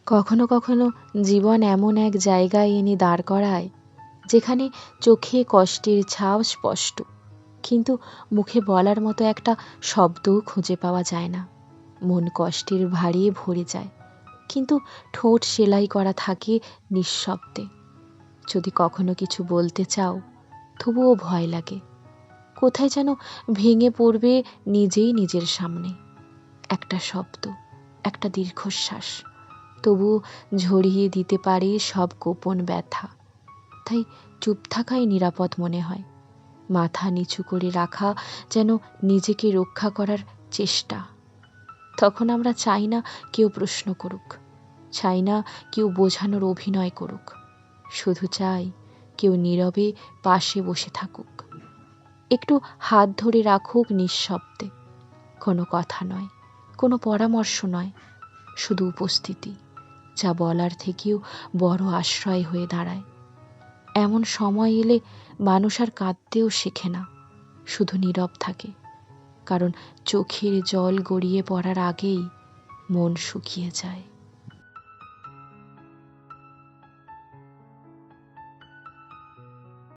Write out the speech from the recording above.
কখনো কখনো জীবন এমন এক জায়গায় এনে দাঁড় করায় যেখানে চোখে কষ্টের ছাপ স্পষ্ট, কিন্তু মুখে বলার মতো একটা শব্দও খুঁজে পাওয়া যায় না। মন কষ্টের ভারে ভরে যায়, কিন্তু ঠোঁট সেলাই করা থাকে নিঃশব্দে। যদি কখনো কিছু বলতে চাও, তবুও ভয় লাগে, কোথায় যেন ভেঙে পড়বে নিজেই নিজের সামনে। একটা শব্দ, একটা দীর্ঘশ্বাস তবু ঝরিয়ে দিতে পারে সব গোপন ব্যথা। তাই চুপ থাকাই নিরাপদ মনে হয়, মাথা নিচু করে রাখা যেন নিজেকে রক্ষা করার চেষ্টা। তখন আমরা চাই না কেউ প্রশ্ন করুক, চাই না কেউ বোঝানোর অভিনয় করুক, শুধু চাই কেউ নীরবে পাশে বসে থাকুক, একটু হাত ধরে রাখুক নিঃশব্দে। কোনো কথা নয়, কোনো পরামর্শ নয়, শুধু উপস্থিতি, যা বলার থেকেও বড় আশ্রয় হয়ে দাঁড়ায়। এমন সময় এলে মানুষ আর কাঁদতেও শেখে না, শুধু নীরব থাকে, কারণ চোখের জল গড়িয়ে পড়ার আগেই মন শুকিয়ে যায়।